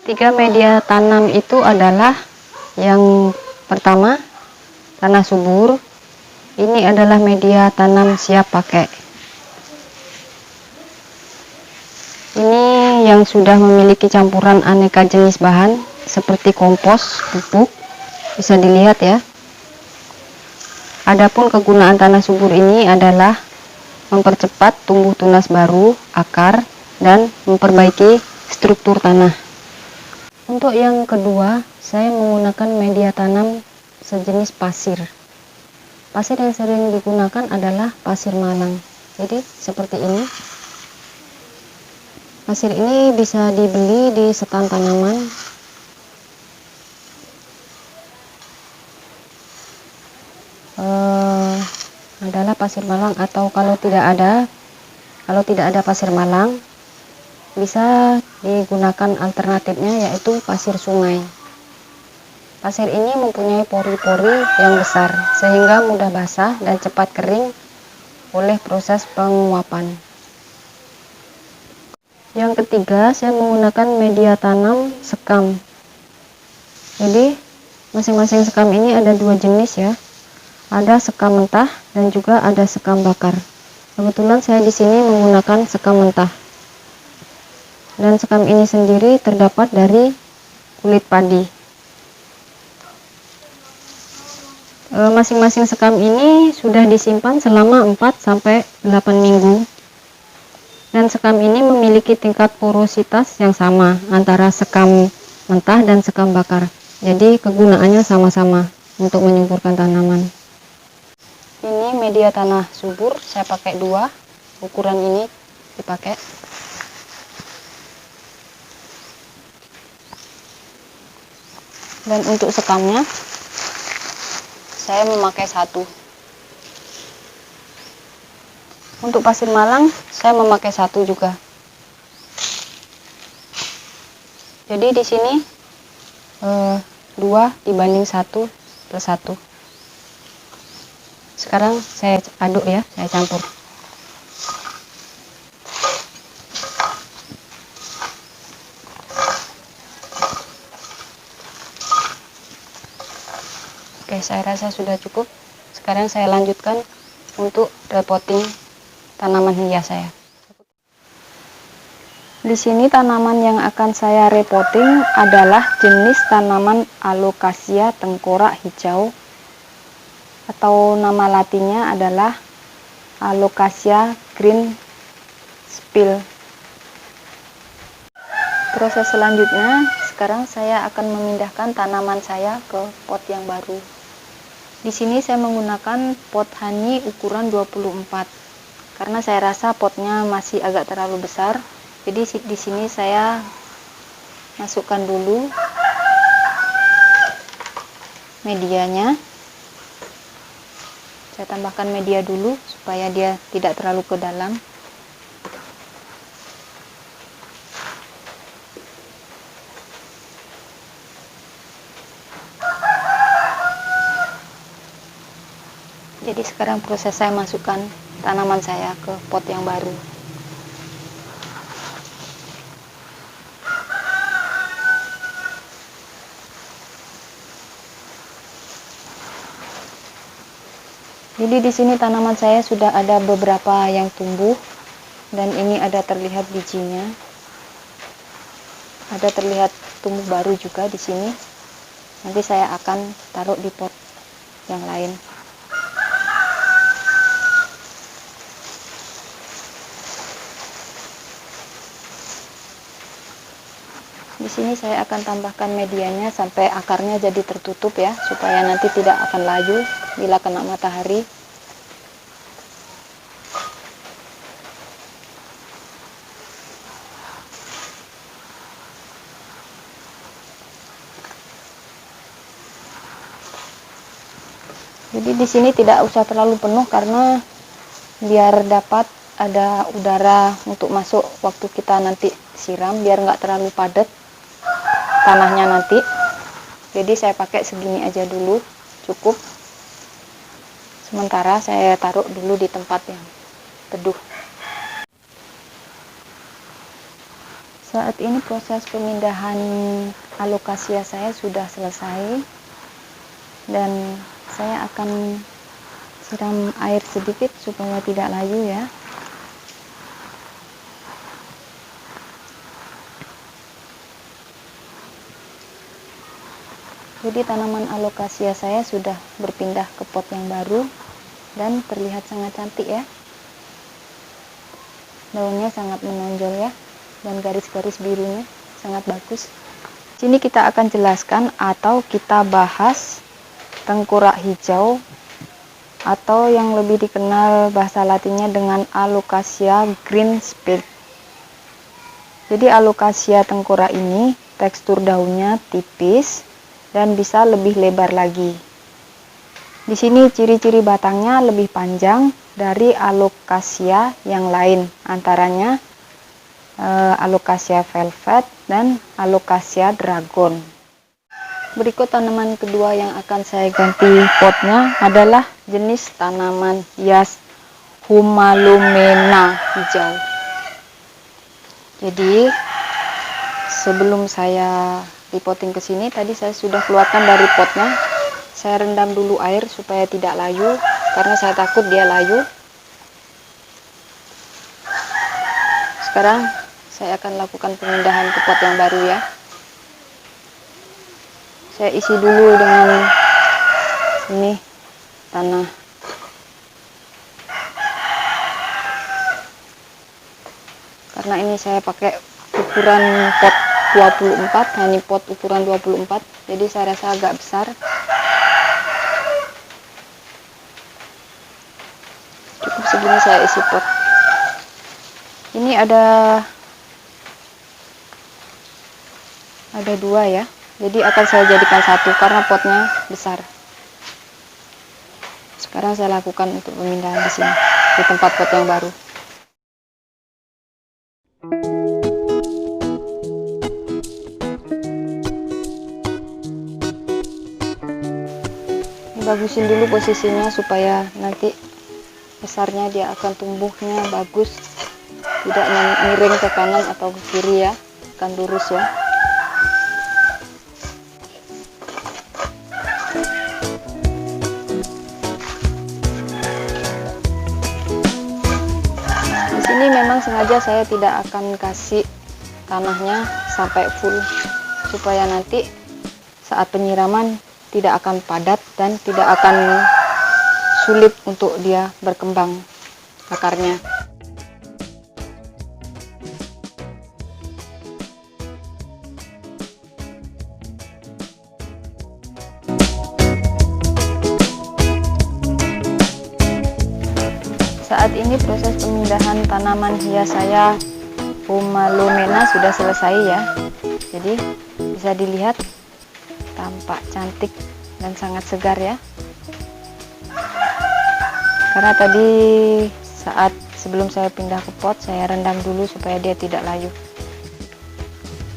Tiga media tanam itu adalah yang pertama tanah subur. Ini adalah media tanam siap pakai. Ini yang sudah memiliki campuran aneka jenis bahan seperti kompos, pupuk, bisa dilihat ya. Adapun kegunaan tanah subur ini adalah mempercepat tumbuh tunas baru, akar, dan memperbaiki struktur tanah. Untuk yang kedua, saya menggunakan media tanam sejenis pasir. Pasir yang sering digunakan adalah pasir malang. Jadi seperti ini. Pasir ini bisa dibeli di stand tanaman. Adalah pasir malang, atau kalau tidak ada pasir malang, bisa digunakan alternatifnya yaitu pasir sungai. Pasir ini mempunyai pori-pori yang besar sehingga mudah basah dan cepat kering oleh proses penguapan. Yang ketiga, saya menggunakan media tanam sekam. Jadi masing-masing sekam ini ada dua jenis ya. Ada sekam mentah dan juga ada sekam bakar. Kebetulan saya di sini menggunakan sekam mentah. Dan sekam ini sendiri terdapat dari kulit padi. Masing-masing sekam ini sudah disimpan selama 4-8 minggu. Dan sekam ini memiliki tingkat porositas yang sama antara sekam mentah dan sekam bakar. Jadi kegunaannya sama-sama untuk menyuburkan tanaman. Ini media tanah subur, saya pakai 2, ukuran ini dipakai. Dan untuk sekamnya saya memakai 1. Untuk pasir malang saya memakai 1 juga. Jadi di sini 2 dibanding 1 plus 1. Sekarang saya aduk ya, saya campur. Oke, saya rasa sudah cukup. Sekarang saya lanjutkan untuk repotting tanaman hias saya. Di sini tanaman yang akan saya repotting adalah jenis tanaman Alocasia tengkorak hijau, atau nama latinnya adalah Alocasia green spill. Proses selanjutnya, sekarang saya akan memindahkan tanaman saya ke pot yang baru. Di sini saya menggunakan pot honey ukuran 24 karena saya rasa potnya masih agak terlalu besar. Jadi di sini saya masukkan dulu medianya. Saya tambahkan media dulu supaya dia tidak terlalu ke dalam. Jadi sekarang proses saya masukkan tanaman saya ke pot yang baru. Jadi di sini tanaman saya sudah ada beberapa yang tumbuh dan ini ada terlihat bijinya. Ada terlihat tumbuh baru juga di sini. Nanti saya akan taruh di pot yang lain. Di sini saya akan tambahkan medianya sampai akarnya jadi tertutup ya, supaya nanti tidak akan layu bila kena matahari. Jadi di sini tidak usah terlalu penuh karena biar dapat ada udara untuk masuk waktu kita nanti siram, biar nggak terlalu padat tanahnya nanti. Jadi saya pakai segini aja dulu, cukup. Sementara saya taruh dulu di tempat yang teduh. Saat ini proses pemindahan alokasia saya sudah selesai dan saya akan siram air sedikit supaya tidak layu ya. Jadi tanaman alokasia saya sudah berpindah ke pot yang baru dan terlihat sangat cantik ya. Daunnya sangat menonjol ya, dan garis-garis birunya sangat bagus. Sini kita akan jelaskan atau kita bahas tengkorak hijau atau yang lebih dikenal bahasa latinnya dengan Alocasia greenspade. Jadi Alocasia tengkorak ini tekstur daunnya tipis dan bisa lebih lebar lagi. Di sini ciri-ciri batangnya lebih panjang dari Alocasia yang lain, antaranya Alocasia velvet dan Alocasia dragon. Berikut tanaman kedua yang akan saya ganti potnya adalah jenis tanaman hias Humalomena hijau. Jadi sebelum saya repotting ke sini, tadi saya sudah keluarkan dari potnya. Saya rendam dulu air supaya tidak layu, karena saya takut dia layu. Sekarang saya akan lakukan pemindahan ke pot yang baru ya. Saya isi dulu dengan ini tanah. Karena ini saya pakai ukuran pot 24, ini pot ukuran 24, jadi saya rasa agak besar. Cukup segini saya isi pot. Ini ada dua ya, jadi akan saya jadikan satu karena potnya besar. Sekarang saya lakukan untuk pemindahan di sini, di tempat pot yang baru. Bagusin dulu posisinya supaya nanti besarnya dia akan tumbuhnya bagus, tidak miring ke kanan atau ke kiri ya, akan lurus ya. Di sini memang sengaja saya tidak akan kasih tanahnya sampai full, supaya nanti saat penyiraman tidak akan padat dan tidak akan sulit untuk dia berkembang akarnya. Saat ini proses pemindahan tanaman hias saya Humalomena sudah selesai ya. Jadi bisa dilihat tampak cantik dan sangat segar ya. Karena tadi saat sebelum saya pindah ke pot, saya rendam dulu supaya dia tidak layu.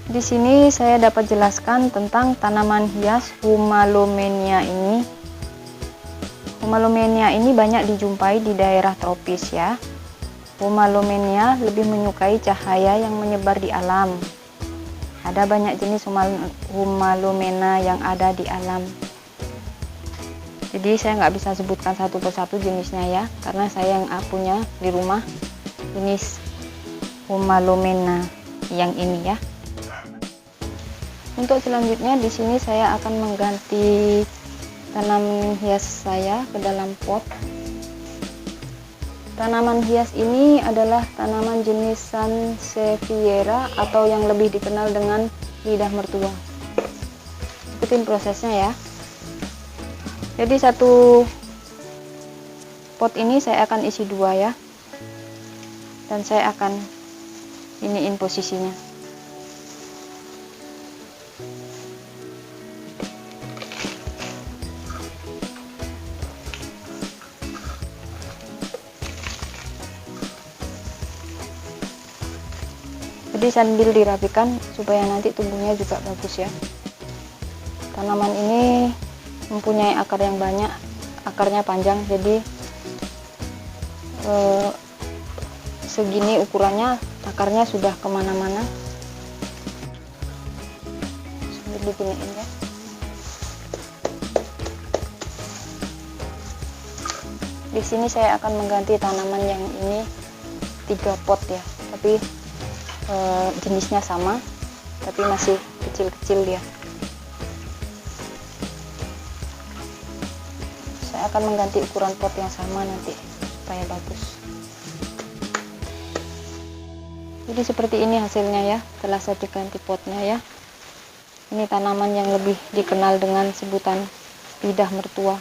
Di sini saya dapat jelaskan tentang tanaman hias Humalomena ini. Humalomena ini banyak dijumpai di daerah tropis ya. Humalomena lebih menyukai cahaya yang menyebar di alam. Ada banyak jenis Humalomena yang ada di alam. Jadi saya nggak bisa sebutkan satu persatu jenisnya ya, karena saya yang punya di rumah jenis Humalomena yang ini ya. Untuk selanjutnya di sini saya akan mengganti tanaman hias saya ke dalam pot. Tanaman hias ini adalah tanaman jenis Sansevieria atau yang lebih dikenal dengan lidah mertua. Ikutin prosesnya ya. Jadi satu pot ini saya akan isi dua ya, dan saya akan iniin posisinya. Jadi sambil dirapikan supaya nanti tumbuhnya juga bagus ya. Tanaman ini mempunyai akar yang banyak, akarnya panjang, jadi segini ukurannya, akarnya sudah kemana-mana diginiin ya. Di sini saya akan mengganti tanaman yang ini 3 pot ya, tapi jenisnya sama, tapi masih kecil-kecil dia. Saya akan mengganti ukuran pot yang sama nanti supaya bagus. Jadi seperti ini hasilnya ya, setelah saya diganti potnya ya. Ini tanaman yang lebih dikenal dengan sebutan lidah mertua.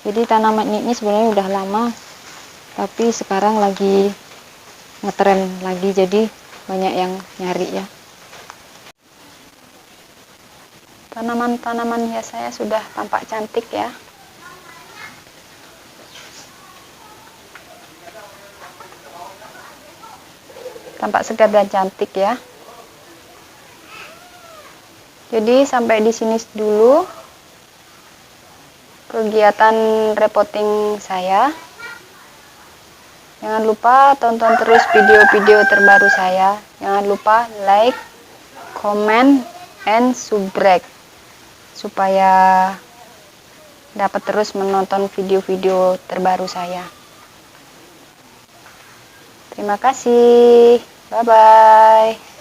Jadi tanaman ini sebenarnya udah lama, tapi sekarang lagi ngetren lagi, jadi banyak yang nyari ya. Tanaman-tanaman hias saya sudah tampak cantik ya. Tampak segar dan cantik ya. Jadi sampai di sini dulu kegiatan repotting saya. Jangan lupa tonton terus video-video terbaru saya. Jangan lupa like, comment, and subscribe supaya dapat terus menonton video-video terbaru saya. Terima kasih. Bye-bye.